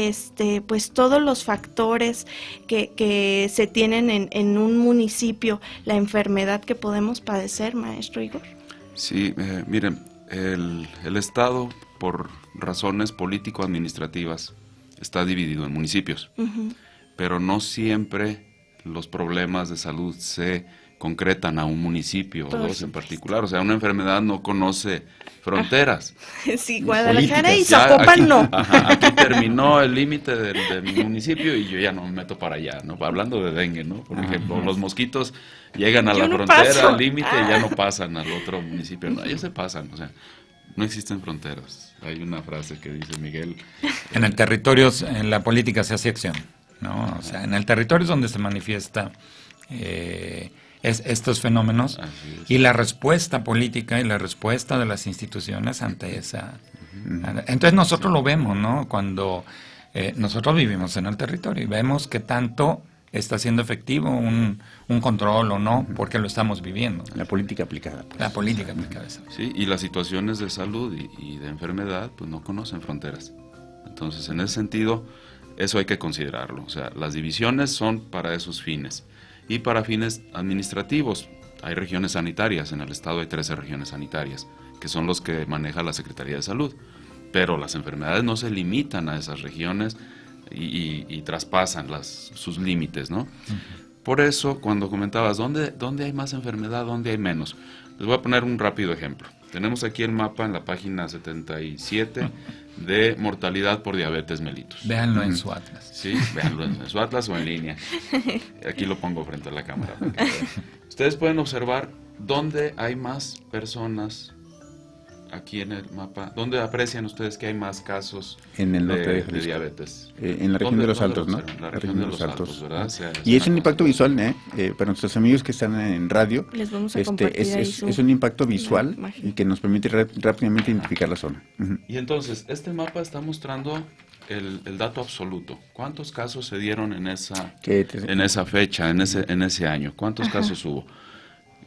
pues todos los factores que se tienen en un municipio, la enfermedad que podemos padecer, maestro Igor. Sí, miren, el Estado, por razones político-administrativas, está dividido en municipios, pero no siempre los problemas de salud se concretan a un municipio o dos en particular. O sea, una enfermedad no conoce fronteras. Sí, Guadalajara y Zapopan no. Aquí terminó el límite de mi municipio y yo ya no me meto para allá, ¿no? Hablando de dengue, ¿no? Por ejemplo, los mosquitos llegan a la frontera, al límite, y ya no pasan al otro municipio. No, ellos se pasan, o sea, no existen fronteras. Hay una frase que dice Miguel. En el territorio, en la política se hace acción, ¿no? O sea, en el territorio es donde se manifiesta estos fenómenos y la respuesta política y la respuesta de las instituciones ante esa. Entonces nosotros lo vemos, ¿no? Cuando nosotros vivimos en el territorio y vemos que tanto está siendo efectivo un control o no, porque lo estamos viviendo. La política aplicada. Pues. La política aplicada. Sí, y las situaciones de salud y de enfermedad pues no conocen fronteras. Entonces, en ese sentido, eso hay que considerarlo. O sea, las divisiones son para esos fines. Y para fines administrativos, hay regiones sanitarias. En el estado hay 13 regiones sanitarias, que son los que maneja la Secretaría de Salud. Pero las enfermedades no se limitan a esas regiones y traspasan sus límites, ¿no? Por eso, cuando comentabas, ¿dónde hay más enfermedad, dónde hay menos? Les voy a poner un rápido ejemplo. Tenemos aquí el mapa en la página 77 de mortalidad por diabetes mellitus. Véanlo en su atlas. Sí, véanlo en su atlas o en línea. Aquí lo pongo frente a la cámara. Ustedes pueden observar dónde hay más personas aquí en el mapa, ¿dónde aprecian ustedes que hay más casos en el norte de Jalisco, diabetes? En la región de los Altos, ¿no? La región de los Altos, ¿verdad? Y es un impacto visual, para nuestros amigos que están en radio, les vamos a compartir es un impacto visual y que nos permite rápidamente identificar la zona. Y entonces, este mapa está mostrando el dato absoluto. ¿Cuántos casos se dieron en esa fecha, en ese año? ¿Cuántos casos hubo?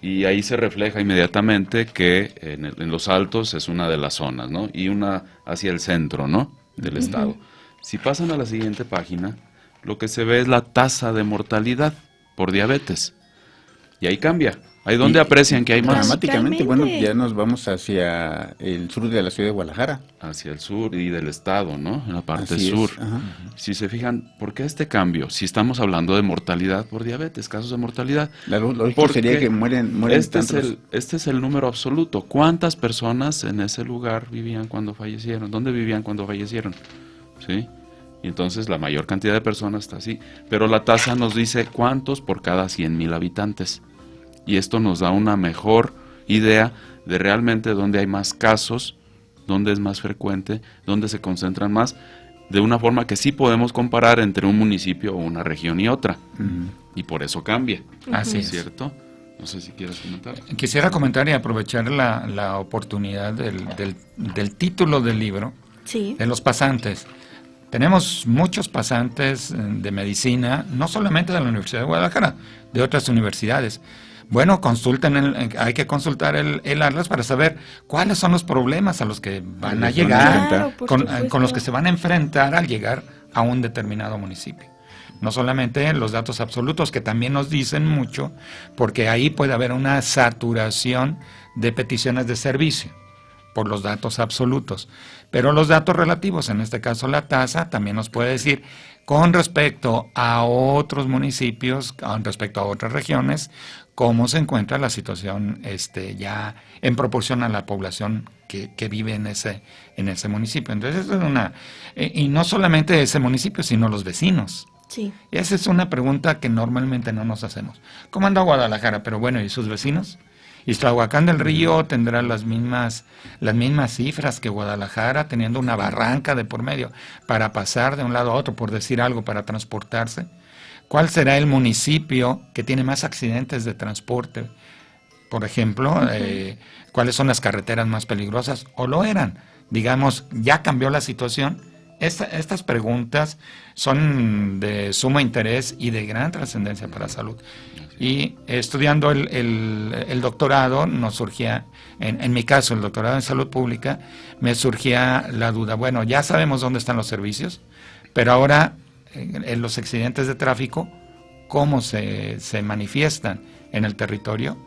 Y ahí se refleja inmediatamente que en los Altos es una de las zonas, ¿no? Y una hacia el centro, ¿no? Del estado. Si pasan a la siguiente página, lo que se ve es la tasa de mortalidad por diabetes. Y ahí cambia. Ahí donde aprecian que hay más. Dramáticamente, bueno, ya nos vamos hacia el sur de la ciudad de Guadalajara. Hacia el sur y del estado, ¿no? En la parte Así sur. Es. Si se fijan, ¿por qué este cambio? Si estamos hablando de mortalidad por diabetes, casos de mortalidad. La lógica sería que mueren tantos. Este es el número absoluto. ¿Cuántas personas en ese lugar vivían cuando fallecieron? ¿Dónde vivían cuando fallecieron? ¿Sí? Y entonces la mayor cantidad de personas está así. Pero la tasa nos dice cuántos por cada 100,000 habitantes. Y esto nos da una mejor idea de realmente dónde hay más casos, dónde es más frecuente, dónde se concentran más, de una forma que sí podemos comparar entre un municipio o una región y otra. Y por eso cambia. Así es. ¿Cierto? No sé si quieres comentar. Quisiera comentar y aprovechar la oportunidad del título del libro, de los pasantes. Tenemos muchos pasantes de medicina, no solamente de la Universidad de Guadalajara, de otras universidades. Bueno, hay que consultar el Atlas para saber cuáles son los problemas a los que van a llegar, con los que se van a enfrentar al llegar a un determinado municipio. No solamente los datos absolutos, que también nos dicen mucho, porque ahí puede haber una saturación de peticiones de servicio por los datos absolutos. Pero los datos relativos, en este caso la tasa, también nos puede decir con respecto a otros municipios, con respecto a otras regiones, cómo se encuentra la situación ya en proporción a la población que vive en ese municipio. Entonces, y no solamente ese municipio, sino los vecinos. Sí. Y esa es una pregunta que normalmente no nos hacemos. ¿Cómo anda Guadalajara? Pero bueno, ¿y sus vecinos? Iztahuacán del Río tendrá las mismas cifras que Guadalajara, teniendo una barranca de por medio para pasar de un lado a otro, por decir algo, para transportarse. ¿Cuál será el municipio que tiene más accidentes de transporte? Por ejemplo, ¿cuáles son las carreteras más peligrosas? ¿O lo eran? Digamos, ¿ya cambió la situación? Estas preguntas son de sumo interés y de gran trascendencia para la salud. Y estudiando el doctorado, nos surgía, en mi caso, el doctorado en salud pública, me surgía la duda, bueno, ya sabemos dónde están los servicios, pero ahora en los accidentes de tráfico, ¿cómo se manifiestan en el territorio?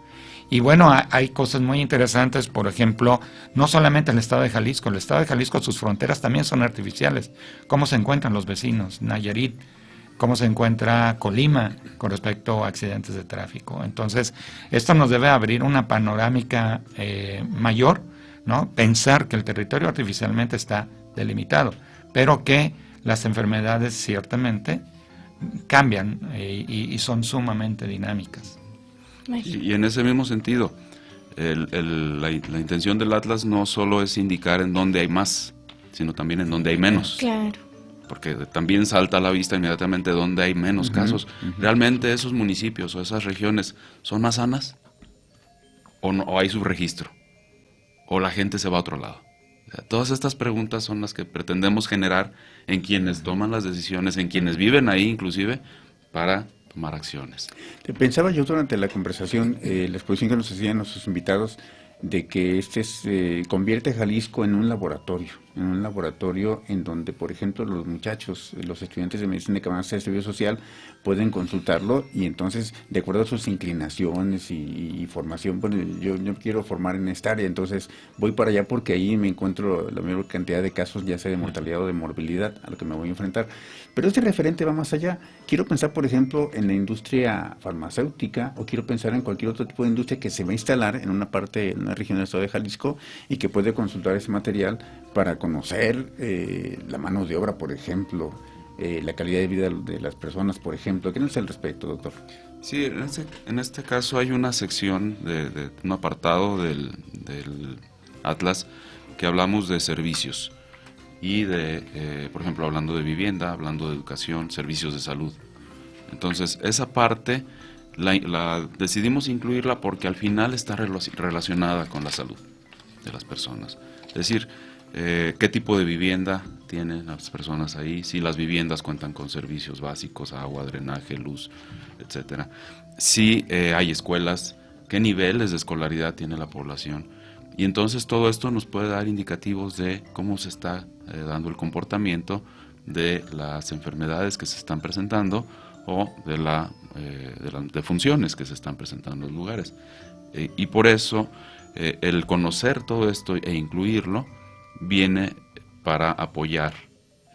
Y bueno, hay cosas muy interesantes, por ejemplo, no solamente el estado de Jalisco, sus fronteras también son artificiales. ¿Cómo se encuentran los vecinos? Nayarit, ¿cómo se encuentra Colima con respecto a accidentes de tráfico? Entonces, esto nos debe abrir una panorámica mayor, ¿no? Pensar que el territorio artificialmente está delimitado, pero que las enfermedades ciertamente cambian y son sumamente dinámicas. Y en ese mismo sentido, la intención del Atlas no solo es indicar en dónde hay más, sino también en dónde hay menos. Claro. Porque también salta a la vista inmediatamente dónde hay menos casos. ¿Realmente esos municipios o esas regiones son más sanas? ¿O hay subregistro? ¿O la gente se va a otro lado? O sea, todas estas preguntas son las que pretendemos generar en quienes toman las decisiones, en quienes viven ahí inclusive, para tomar acciones. Pensaba yo durante la conversación, la exposición que nos hacían nuestros invitados, de que se convierte Jalisco en un laboratorio en donde, por ejemplo, los muchachos, los estudiantes de medicina que van a hacer servicio social, pueden consultarlo y entonces, de acuerdo a sus inclinaciones y formación, bueno, yo quiero formar en esta área, entonces voy para allá porque ahí me encuentro la mayor cantidad de casos, ya sea de mortalidad o de morbilidad, a lo que me voy a enfrentar. Pero este referente va más allá. Quiero pensar, por ejemplo, en la industria farmacéutica, o quiero pensar en cualquier otro tipo de industria que se va a instalar en una parte, en una región del estado de Jalisco, y que puede consultar ese material para conocer la mano de obra, por ejemplo, la calidad de vida de las personas, por ejemplo. ¿Qué nos dice al respecto, doctor? Sí, en este caso hay una sección, un apartado del Atlas, que hablamos de servicios y de, por ejemplo, hablando de vivienda, hablando de educación, servicios de salud. Entonces, esa parte la decidimos incluirla porque al final está relacionada con la salud de las personas. Es decir, qué tipo de vivienda tienen las personas ahí, si las viviendas cuentan con servicios básicos, agua, drenaje, luz, etcétera. Si hay escuelas, qué niveles de escolaridad tiene la población. Y entonces todo esto nos puede dar indicativos de cómo se está dando el comportamiento de las enfermedades que se están presentando o de funciones que se están presentando en los lugares. Y por eso el conocer todo esto e incluirlo viene para apoyar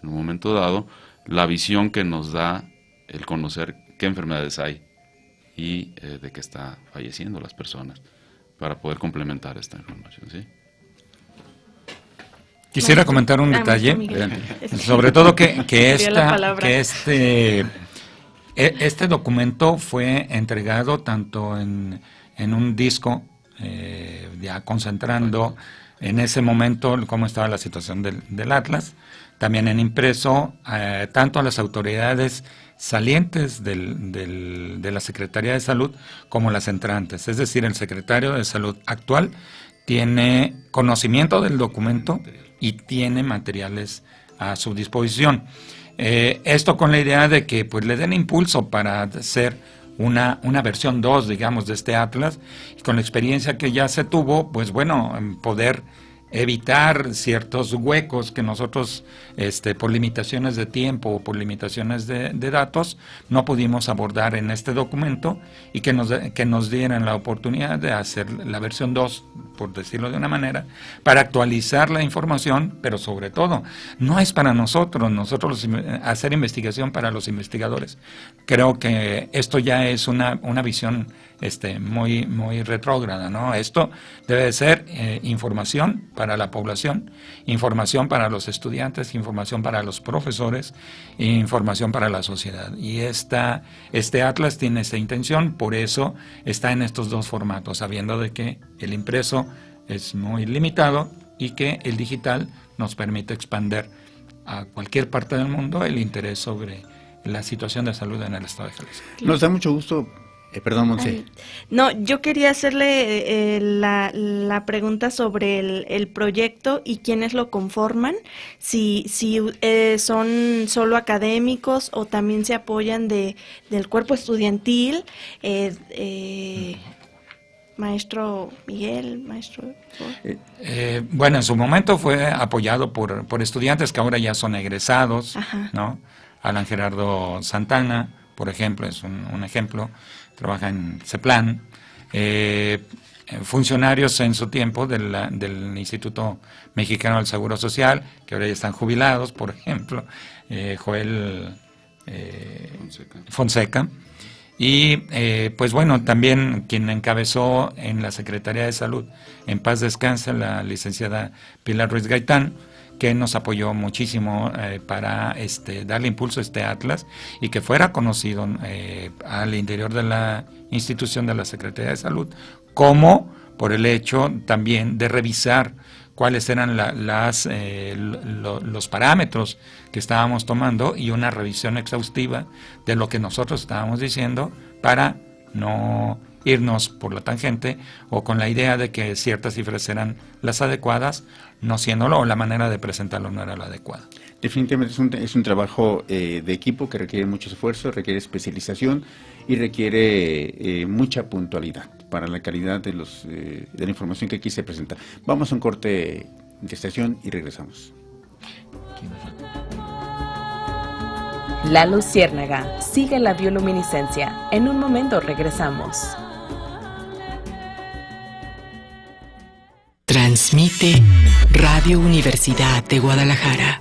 en un momento dado la visión que nos da el conocer qué enfermedades hay y de qué está falleciendo las personas, para poder complementar esta información, ¿sí? Quisiera comentar un detalle, sobre todo que este documento fue entregado tanto en un disco, ya concentrando en ese momento cómo estaba la situación del Atlas, también en impreso, tanto a las autoridades salientes de la Secretaría de Salud como las entrantes. Es decir, el secretario de Salud actual tiene conocimiento del documento y tiene materiales a su disposición. Esto con la idea de que pues le den impulso para hacer una versión 2, digamos, de este Atlas, y con la experiencia que ya se tuvo, pues bueno, poder evitar ciertos huecos que nosotros, por limitaciones de tiempo o por limitaciones de datos, no pudimos abordar en este documento, y que nos dieran la oportunidad de hacer la versión 2, por decirlo de una manera, para actualizar la información, pero sobre todo, no es para nosotros hacer investigación para los investigadores. Creo que esto ya es una visión muy, muy retrógrada, ¿no? Esto debe de ser información para la población, información para los estudiantes, información para los profesores, información para la sociedad. Y este Atlas tiene esta intención, por eso está en estos dos formatos, sabiendo de que el impreso es muy limitado y que el digital nos permite expandir a cualquier parte del mundo el interés sobre la situación de salud en el estado de Jalisco. Nos da mucho gusto. Perdón, Monse. No, yo quería hacerle la pregunta sobre el proyecto y quiénes lo conforman, si son solo académicos o también se apoyan del cuerpo estudiantil, maestro Miguel, maestro... Bueno, en su momento fue apoyado por estudiantes que ahora ya son egresados, ¿no? Alan Gerardo Santana, por ejemplo, es un ejemplo. Trabaja en CEPLAN, funcionarios en su tiempo del Instituto Mexicano del Seguro Social, que ahora ya están jubilados, por ejemplo, Joel Fonseca, y pues bueno, también quien encabezó en la Secretaría de Salud, en paz descanse, la licenciada Pilar Ruiz Gaitán, que nos apoyó muchísimo para darle impulso a este Atlas y que fuera conocido al interior de la institución de la Secretaría de Salud, como por el hecho también de revisar cuáles eran los parámetros que estábamos tomando y una revisión exhaustiva de lo que nosotros estábamos diciendo para no irnos por la tangente o con la idea de que ciertas cifras eran las adecuadas, no siéndolo, o la manera de presentarlo no era la adecuada. Definitivamente es un trabajo de equipo que requiere mucho esfuerzo, requiere especialización y requiere mucha puntualidad para la calidad de la información que aquí se presenta. Vamos a un corte de estación y regresamos. La luciérnaga sigue la bioluminiscencia. En un momento regresamos. Transmite Radio Universidad de Guadalajara.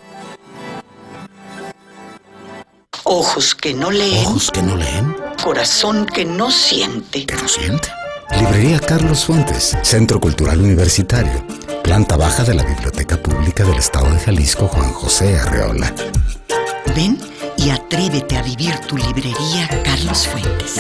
Ojos que no leen. Ojos que no leen. Corazón que no siente. ¿Que no siente? Librería Carlos Fuentes, Centro Cultural Universitario. Planta baja de la Biblioteca Pública del Estado de Jalisco, Juan José Arreola. Ven y atrévete a vivir tu librería Carlos Fuentes.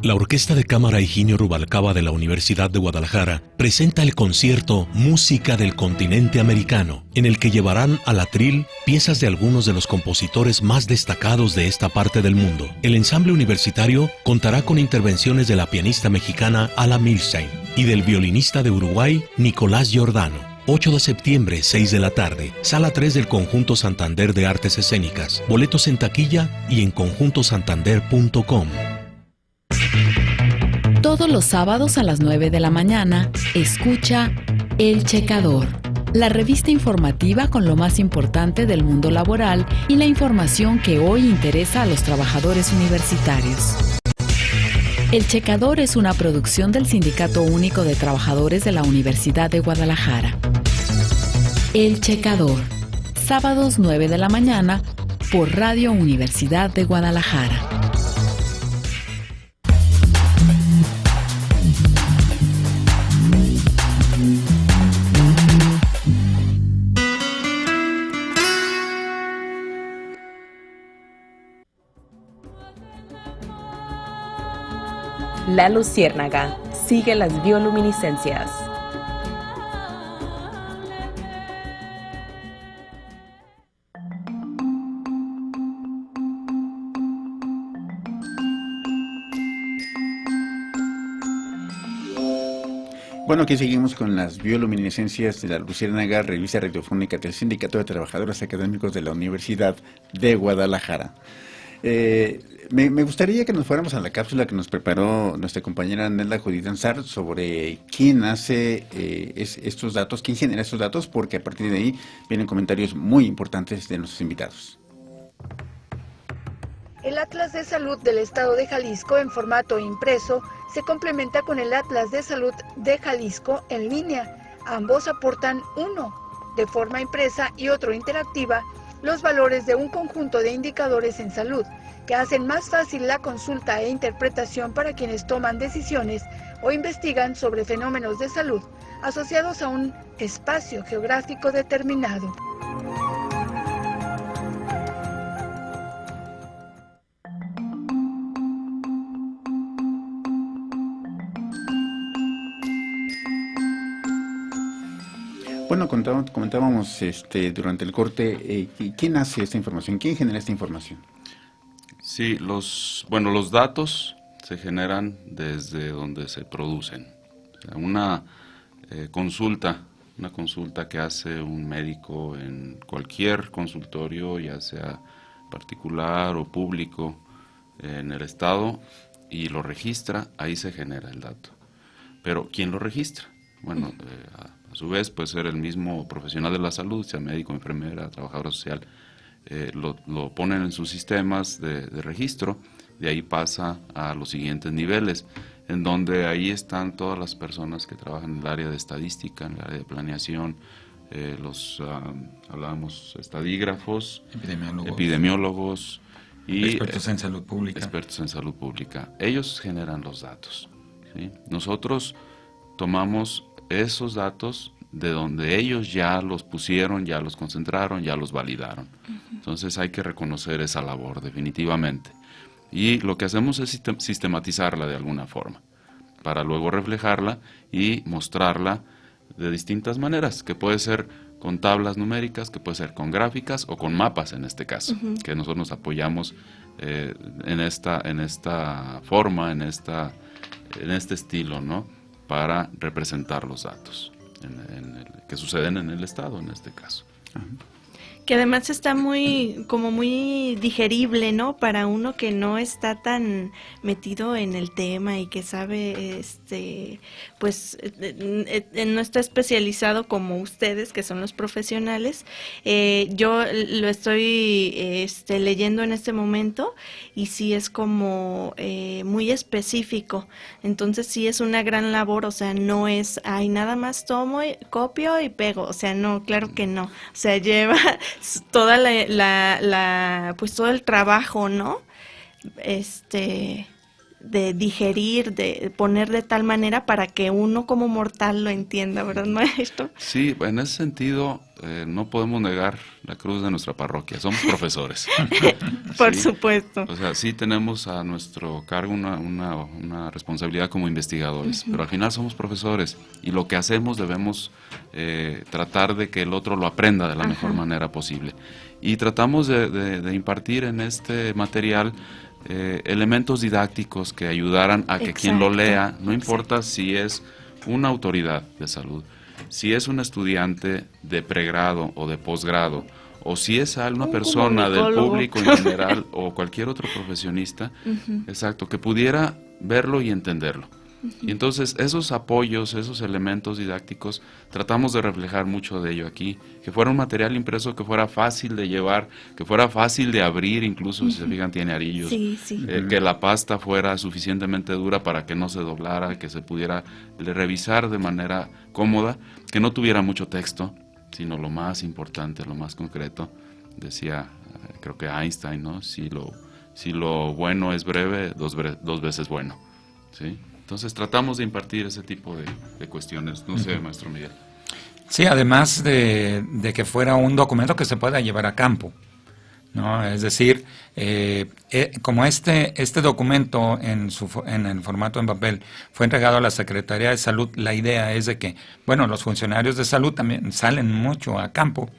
La Orquesta de Cámara Higinio Rubalcaba de la Universidad de Guadalajara presenta el concierto Música del Continente Americano, en el que llevarán al atril piezas de algunos de los compositores más destacados de esta parte del mundo. El ensamble universitario contará con intervenciones de la pianista mexicana Ala Milstein y del violinista de Uruguay Nicolás Giordano. 8 de septiembre, 6 de la tarde, Sala 3 del Conjunto Santander de Artes Escénicas. Boletos en taquilla y en conjuntosantander.com. Todos los sábados a las 9 de la mañana, escucha El Checador, la revista informativa con lo más importante del mundo laboral y la información que hoy interesa a los trabajadores universitarios. El Checador es una producción del Sindicato Único de Trabajadores de la Universidad de Guadalajara. El Checador, sábados 9 de la mañana, por Radio Universidad de Guadalajara. La Luciérnaga sigue las bioluminiscencias. Bueno, aquí seguimos con las bioluminiscencias de la Luciérnaga, revista radiofónica del Sindicato de Trabajadores Académicos de la Universidad de Guadalajara. Me gustaría que nos fuéramos a la cápsula que nos preparó nuestra compañera Nelda Judith Ansar sobre quién hace estos datos, quién genera estos datos, porque a partir de ahí vienen comentarios muy importantes de nuestros invitados. El Atlas de Salud del Estado de Jalisco en formato impreso se complementa con el Atlas de Salud de Jalisco en línea. Ambos aportan uno, de forma impresa y otro interactiva, los valores de un conjunto de indicadores en salud que hacen más fácil la consulta e interpretación para quienes toman decisiones o investigan sobre fenómenos de salud asociados a un espacio geográfico determinado. Bueno, comentábamos durante el corte, ¿quién hace esta información? ¿Quién genera esta información? Sí, los datos se generan desde donde se producen. O sea, una consulta que hace un médico en cualquier consultorio, ya sea particular o público en el estado, y lo registra, ahí se genera el dato. Pero ¿quién lo registra? Bueno, a su vez puede ser el mismo profesional de la salud, sea médico, enfermera, trabajadora social, lo ponen en sus sistemas de registro, de ahí pasa a los siguientes niveles, en donde ahí están todas las personas que trabajan en el área de estadística, en el área de planeación, hablábamos estadígrafos, epidemiólogos y expertos en salud pública. Ellos generan los datos, ¿sí? Nosotros tomamos esos datos de donde ellos ya los pusieron, ya los concentraron, ya los validaron. Entonces hay que reconocer esa labor definitivamente. Y lo que hacemos es sistematizarla de alguna forma, para luego reflejarla y mostrarla de distintas maneras, que puede ser con tablas numéricas, que puede ser con gráficas o con mapas en este caso, que nosotros nos apoyamos en esta forma, en este estilo, ¿no?, para representar los datos que suceden en el Estado en este caso. Que además está muy digerible, ¿no? Para uno que no está tan metido en el tema y que sabe, no está especializado como ustedes, que son los profesionales. Yo lo estoy leyendo en este momento y sí es como muy específico. Entonces sí es una gran labor, o sea, no es, nada más tomo, copio y pego. O sea, no, claro que no. O sea, lleva toda pues todo el trabajo, ¿no? de digerir, de poner de tal manera para que uno como mortal lo entienda, ¿verdad, maestro? Sí, en ese sentido no podemos negar la cruz de nuestra parroquia, somos profesores. Por ¿sí? supuesto. O sea, sí tenemos a nuestro cargo una responsabilidad como investigadores, pero al final somos profesores y lo que hacemos debemos tratar de que el otro lo aprenda de la mejor manera posible. Y tratamos de impartir en este material elementos didácticos que ayudaran a que quien lo lea, no importa si es una autoridad de salud, si es un estudiante de pregrado o de posgrado, o si es una persona del público en general o cualquier otro profesionista, exacto, que pudiera verlo y entenderlo. Y entonces esos apoyos, esos elementos didácticos, tratamos de reflejar mucho de ello aquí, que fuera un material impreso que fuera fácil de llevar, que fuera fácil de abrir, incluso si se fijan tiene arillos, que la pasta fuera suficientemente dura para que no se doblara, que se pudiera revisar de manera cómoda, que no tuviera mucho texto, sino lo más importante, lo más concreto. Decía, creo que Einstein, ¿no? Si lo bueno es breve, dos veces bueno, ¿sí? Entonces tratamos de impartir ese tipo de cuestiones. No sé, maestro Miguel. Sí, además de que fuera un documento que se pueda llevar a campo, ¿no? Es decir, como este documento en el formato en papel fue entregado a la Secretaría de Salud, la idea es de que, bueno, los funcionarios de salud también salen mucho a campo,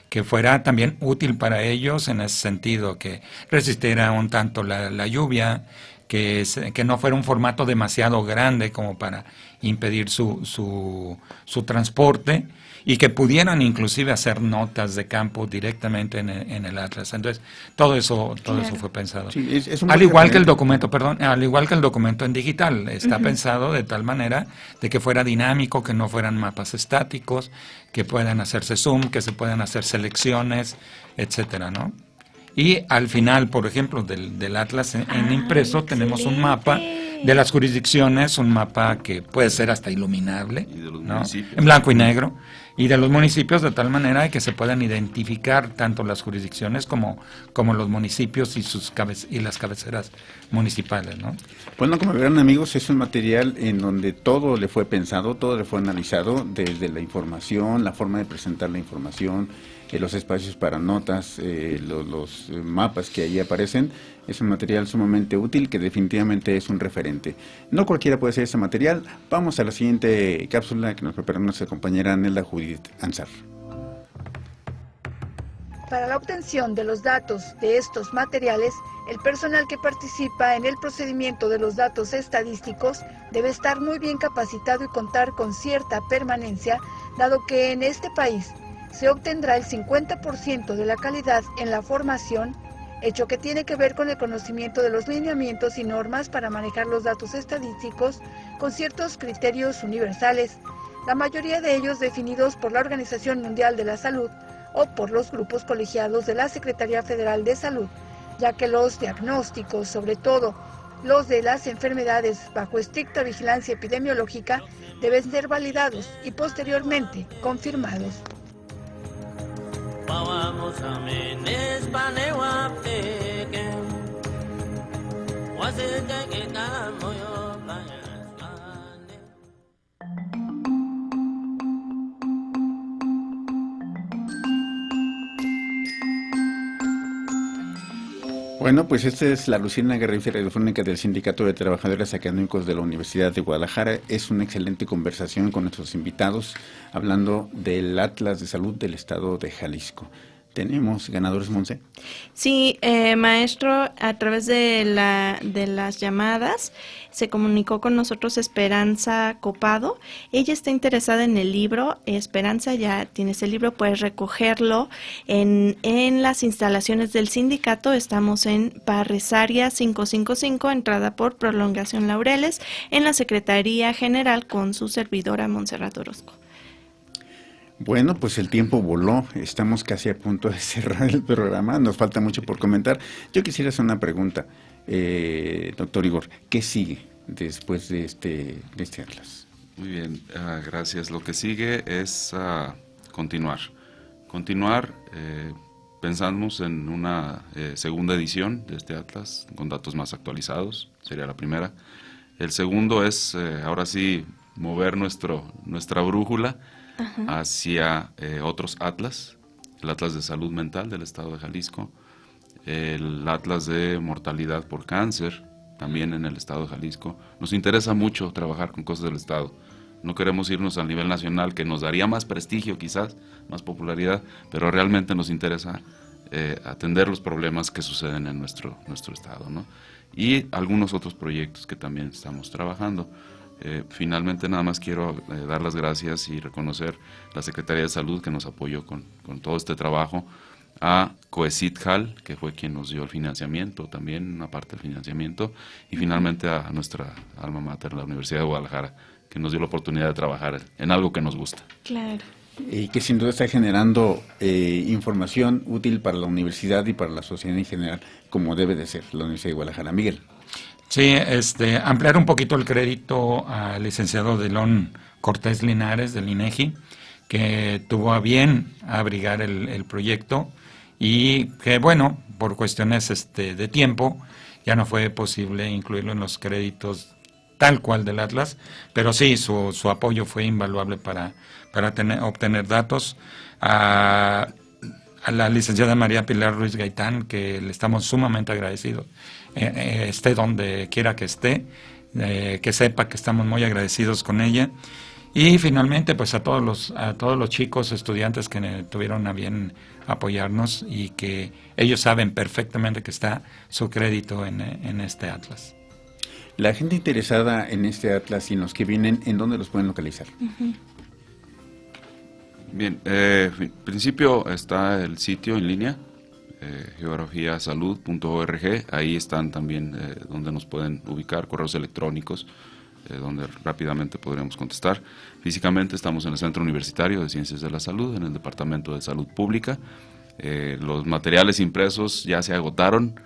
que fuera también útil para ellos en ese sentido, que resistiera un tanto la lluvia, que no fuera un formato demasiado grande como para impedir su transporte, y que pudieran inclusive hacer notas de campo directamente en el Atlas. Entonces, todo eso fue pensado. Sí, al igual que el documento en digital, está pensado de tal manera de que fuera dinámico, que no fueran mapas estáticos, que puedan hacerse zoom, que se puedan hacer selecciones, etcétera, ¿no? Y al final, por ejemplo, del Atlas en impreso, tenemos un mapa de las jurisdicciones, un mapa que puede ser hasta iluminable, ¿no? En blanco y negro, y de los municipios, de tal manera que se puedan identificar tanto las jurisdicciones como los municipios y las cabeceras municipales, ¿no? Bueno, como verán, amigos, es un material en donde todo le fue pensado, todo le fue analizado, desde la información, la forma de presentar la información, los espacios para notas, los mapas que ahí aparecen. Es un material sumamente útil que definitivamente es un referente. No cualquiera puede hacer ese material. Vamos a la siguiente cápsula que nos preparó nuestra compañera Nelda Judith Ansar. Para la obtención de los datos de estos materiales, el personal que participa en el procedimiento de los datos estadísticos debe estar muy bien capacitado y contar con cierta permanencia, dado que en este país se obtendrá el 50% de la calidad en la formación, hecho que tiene que ver con el conocimiento de los lineamientos y normas para manejar los datos estadísticos con ciertos criterios universales, la mayoría de ellos definidos por la Organización Mundial de la Salud o por los grupos colegiados de la Secretaría Federal de Salud, ya que los diagnósticos, sobre todo los de las enfermedades bajo estricta vigilancia epidemiológica, deben ser validados y posteriormente confirmados. Bueno, pues esta es la luciérnaga revista radiofónica del Sindicato de Trabajadores Académicos de la Universidad de Guadalajara. Es una excelente conversación con nuestros invitados, hablando del Atlas de Salud del Estado de Jalisco. ¿Tenemos ganadores, Monse? Sí, maestro, a través de las llamadas se comunicó con nosotros Esperanza Copado. Ella está interesada en el libro. Esperanza, ya tienes el libro, puedes recogerlo en las instalaciones del sindicato. Estamos en Parresaria 555, entrada por Prolongación Laureles, en la Secretaría General con su servidora Montserrat Orozco. Bueno, pues el tiempo voló, estamos casi a punto de cerrar el programa, nos falta mucho por comentar. Yo quisiera hacer una pregunta, doctor Igor, ¿qué sigue después de este Atlas? Muy bien, gracias. Lo que sigue es continuar pensamos en una segunda edición de este atlas con datos más actualizados, sería la primera. El segundo es, ahora sí, mover nuestra brújula hacia otros atlas, el atlas de salud mental del estado de Jalisco, el atlas de mortalidad por cáncer, también en el estado de Jalisco. Nos interesa mucho trabajar con cosas del estado. No queremos irnos al nivel nacional, que nos daría más prestigio quizás, más popularidad, pero realmente nos interesa atender los problemas que suceden en nuestro estado, ¿no? Y algunos otros proyectos que también estamos trabajando. Finalmente, nada más quiero dar las gracias y reconocer la Secretaría de Salud que nos apoyó con todo este trabajo, a COECITJAL, que fue quien nos dio el financiamiento, también una parte del financiamiento, y finalmente a nuestra alma mater, la Universidad de Guadalajara, que nos dio la oportunidad de trabajar en algo que nos gusta. Claro. Y que sin duda está generando información útil para la universidad y para la sociedad en general, como debe de ser la Universidad de Guadalajara. Miguel. Sí, ampliar un poquito el crédito al licenciado Delón Cortés Linares del INEGI, que tuvo a bien abrigar el proyecto y que, bueno, por cuestiones de tiempo ya no fue posible incluirlo en los créditos tal cual del Atlas, pero sí, su apoyo fue invaluable para obtener datos. A la licenciada María Pilar Ruiz Gaitán, que le estamos sumamente agradecidos, esté donde quiera que esté, que sepa que estamos muy agradecidos con ella. Y finalmente, pues a todos los chicos estudiantes que tuvieron a bien apoyarnos y que ellos saben perfectamente que está su crédito en este Atlas. La gente interesada en este Atlas y en los que vienen, ¿en dónde los pueden localizar? Bien, en principio está el sitio en línea, geografiasalud.org, ahí están también donde nos pueden ubicar correos electrónicos, donde rápidamente podremos contestar. Físicamente estamos en el Centro Universitario de Ciencias de la Salud, en el Departamento de Salud Pública. Los materiales impresos ya se agotaron,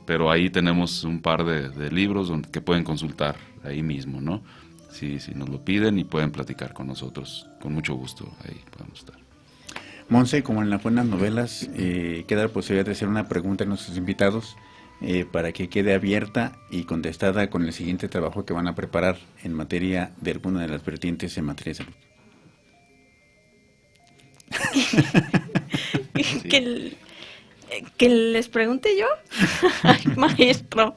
pero ahí tenemos un par de libros que pueden consultar ahí mismo, ¿no? Si nos lo piden y pueden platicar con nosotros, con mucho gusto, ahí podemos estar. Monse, como en las buenas novelas, queda la posibilidad de hacer una pregunta a nuestros invitados para que quede abierta y contestada con el siguiente trabajo que van a preparar en materia de alguna de las vertientes en materia de salud. Sí. ¿Que les pregunte yo? Ay, maestro.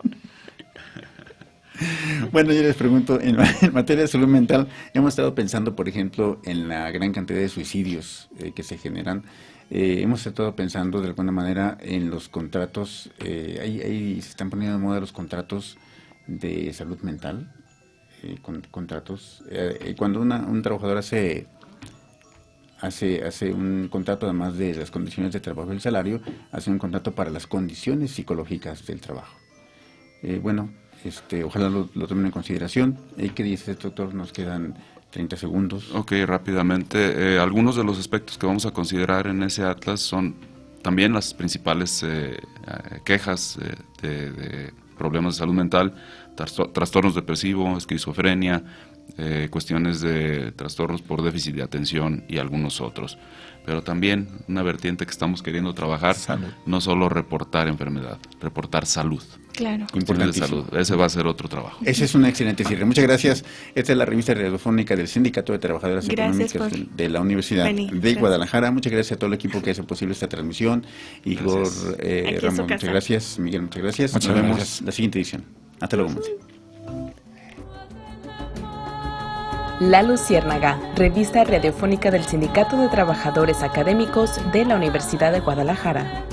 Bueno, yo les pregunto, en materia de salud mental, hemos estado pensando, por ejemplo, en la gran cantidad de suicidios que se generan. Hemos estado pensando de alguna manera en los contratos, ahí se están poniendo de moda los contratos de salud mental, contratos, cuando un trabajador hace un contrato, además de las condiciones de trabajo y el salario, hace un contrato para las condiciones psicológicas del trabajo. Ojalá lo tomen en consideración. ¿Qué dice, doctor? Nos quedan 30 segundos. Ok, rápidamente. Algunos de los aspectos que vamos a considerar en ese atlas son también las principales quejas de problemas de salud mental, trastornos depresivos, esquizofrenia, cuestiones de trastornos por déficit de atención y algunos otros. Pero también una vertiente que estamos queriendo trabajar, salud. No solo reportar enfermedad, reportar salud. Claro. Importantísimo. De salud. Ese va a ser otro trabajo. Ese es un excelente cierre. Muchas gracias. Esta es la revista radiofónica del Sindicato de Trabajadoras Económicas de la Universidad de Guadalajara. Muchas gracias a todo el equipo que hace posible esta transmisión. Igor Ramos, muchas gracias. Miguel, muchas gracias. Nos vemos en la siguiente edición. Hasta luego. La Luciérnaga, revista radiofónica del Sindicato de Trabajadores Académicos de la Universidad de Guadalajara.